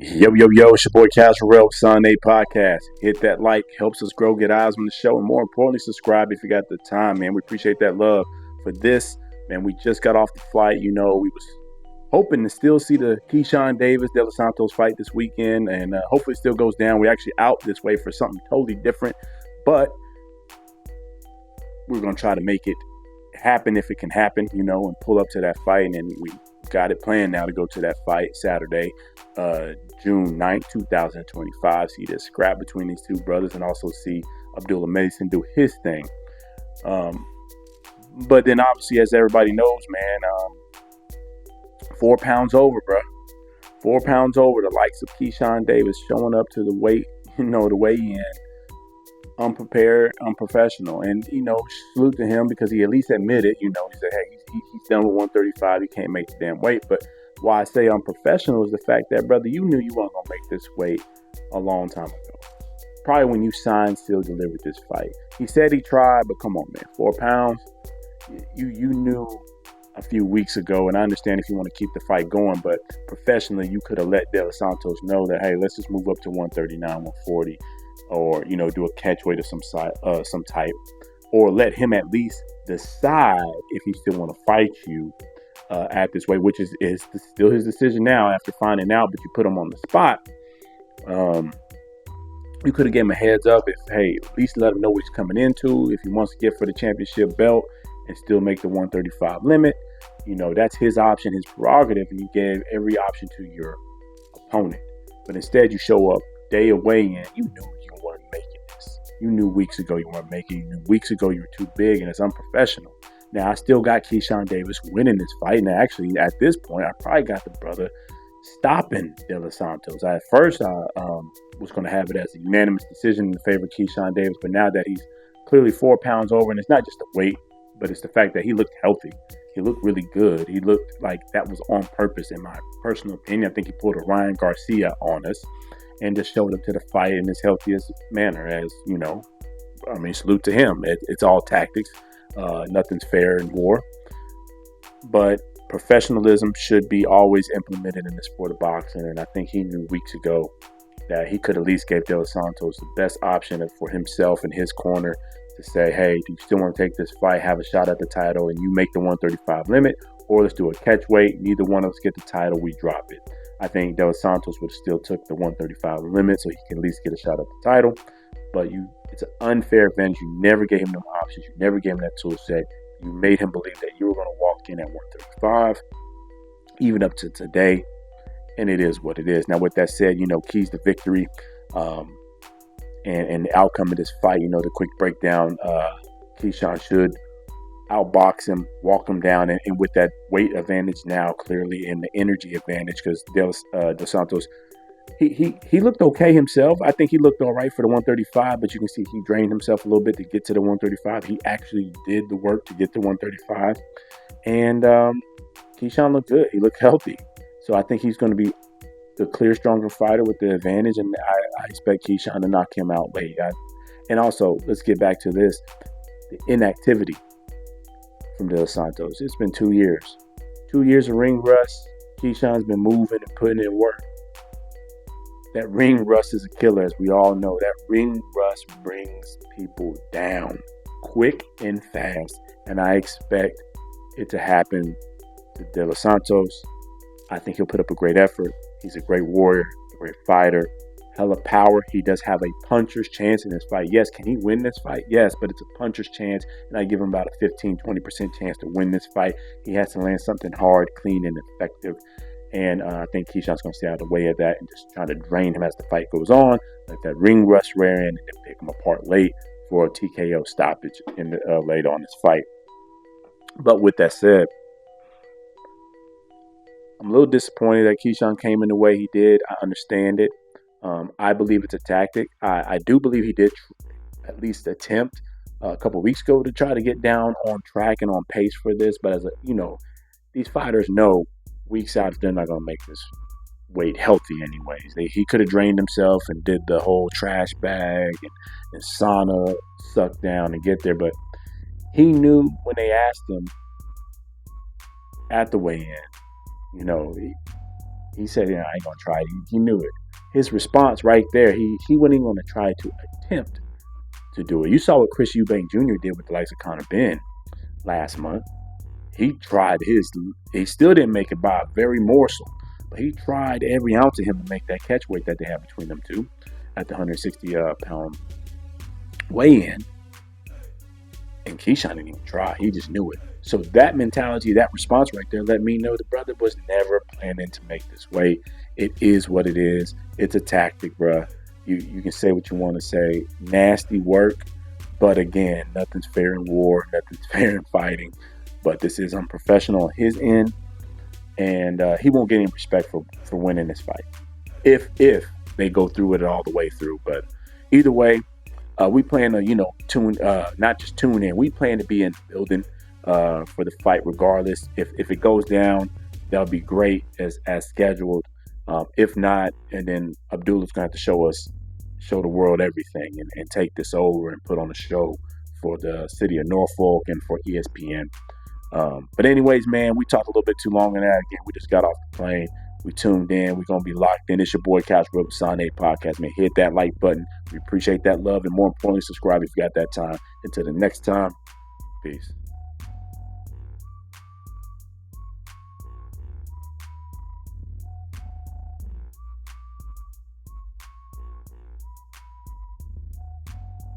Yo, yo, yo, it's your boy Casual Sunday Podcast. Hit that like, helps us grow, get eyes on the show, and more importantly, subscribe if you got the time, man. We appreciate that love. For this, man, we just got off the flight. We was hoping to still see the Keyshawn Davis, De Los Santos fight this weekend, and hopefully it still goes down. We're actually out this way for something totally different, but we're going to try to make it happen if it can happen, and pull up to that fight, and we got it planned now to go to that fight Saturday, June 9th, 2025. See this scrap between these two brothers and also see Abdullah Mason do his thing. But then obviously, as everybody knows, man, 4 pounds over, bro. 4 pounds over. The likes of Keyshawn Davis showing up to the weigh-in. Unprepared, unprofessional. And, salute to him because he at least admitted, he said, hey, he's done with 135. He can't make the damn weight. But why I say unprofessional is the fact that, brother, you knew you weren't going to make this weight a long time ago. Probably when you signed, still delivered this fight. He said he tried, but come on, man. 4 pounds, you knew a few weeks ago, and I understand if you want to keep the fight going, but professionally, you could have let De Los Santos know that, hey, let's just move up to 139, 140. Or, do a catch weight of some type, or let him at least decide if he still want to fight you at this weight, which is still his decision now after finding out, but you put him on the spot. You could have given him a heads up if, hey, at least let him know what he's coming into, if he wants to get for the championship belt and still make the 135 limit. That's his option, his prerogative, and you gave every option to your opponent. But instead, you show up day of weigh-in, you knew you weren't making this. You knew weeks ago you weren't making it. You knew weeks ago you were too big, and it's unprofessional. Now, I still got Keyshawn Davis winning this fight, and actually, at this point, I probably got the brother stopping De Los Santos. At first, I was going to have it as a unanimous decision in favor of Keyshawn Davis, but now that he's clearly 4 pounds over, and it's not just the weight, but it's the fact that he looked healthy. He looked really good. He looked like that was on purpose, in my personal opinion. I think he pulled a Ryan Garcia on us and just showed up to the fight in his healthiest manner. As salute to him. It's all tactics. Nothing's fair in war. But professionalism should be always implemented in the sport of boxing. And I think he knew weeks ago that he could at least give De Los Santos the best option for himself and his corner to say, hey, do you still want to take this fight, have a shot at the title, and you make the 135 limit, or let's do a catch weight. Neither one of us get the title, we drop it. I think De Los Santos would have still took the 135 limit so he can at least get a shot at the title. But it's an unfair advantage. You never gave him no options. You never gave him that tool set. You made him believe that you were going to walk in at 135, even up to today. And it is what it is. Now, with that said, keys to victory and the outcome of this fight, the quick breakdown, Keyshawn should outbox him, walk him down, and with that weight advantage now clearly and the energy advantage, because De Santos, he looked okay himself. I think he looked all right for the 135, but you can see he drained himself a little bit to get to the 135. He actually did the work to get to 135, and Keyshawn looked good. He looked healthy, so I think he's going to be the clear stronger fighter with the advantage, and I expect Keyshawn to knock him out late. And also, let's get back to this, the inactivity from De Los Santos. It's been 2 years. 2 years of ring rust. Keyshawn's been moving and putting in work. That ring rust is a killer, as we all know. That ring rust brings people down quick and fast. And I expect it to happen to De Los Santos. I think he'll put up a great effort. He's a great warrior, a great fighter. Hella power. He does have a puncher's chance in this fight. Yes, can he win this fight? Yes, but it's a puncher's chance, and I give him about a 15-20% chance to win this fight. He has to land something hard, clean, and effective, and I think Keyshawn's going to stay out of the way of that and just try to drain him as the fight goes on, let that ring rust wear in, and pick him apart late for a TKO stoppage later on this fight. But with that said, I'm a little disappointed that Keyshawn came in the way he did. I understand it. I believe it's a tactic. I do believe he did at least attempt a couple weeks ago to try to get down on track and on pace for this. But these fighters know weeks out they're not going to make this weight healthy anyways. He could have drained himself and did the whole trash bag and sauna suck down and get there. But he knew when they asked him at the weigh-in, He said, I ain't gonna try it. He knew it. His response right there, he wasn't even gonna try to attempt to do it. You saw what Chris Eubank Jr. did with the likes of Connor Ben last month. He tried his. He still didn't make it by a very morsel, but he tried every ounce of him to make that catch weight that they have between them two at the 160 pound weigh-in. And Keyshawn didn't even try. He just knew it. So that mentality, that response right there, let me know the brother was never planning to make this weight. It is what it is. It's a tactic, bruh. You can say what you want to say. Nasty work. But again, nothing's fair in war. Nothing's fair in fighting. But this is unprofessional on his end. And he won't get any respect for winning this fight. If they go through it all the way through. But either way, we plan to, not just tune in. We plan to be in the building for the fight regardless. If it goes down, that'll be great as scheduled. If not, and then Abdullah's going to have to show the world everything and take this over and put on a show for the city of Norfolk and for ESPN. But anyways, man, we talked a little bit too long on that. Again, we just got off the plane. We tuned in. We're going to be locked in. It's your boy, Couch Brother Son 8 Podcast. Man, hit that like button. We appreciate that love. And more importantly, subscribe if you got that time. Until the next time, peace.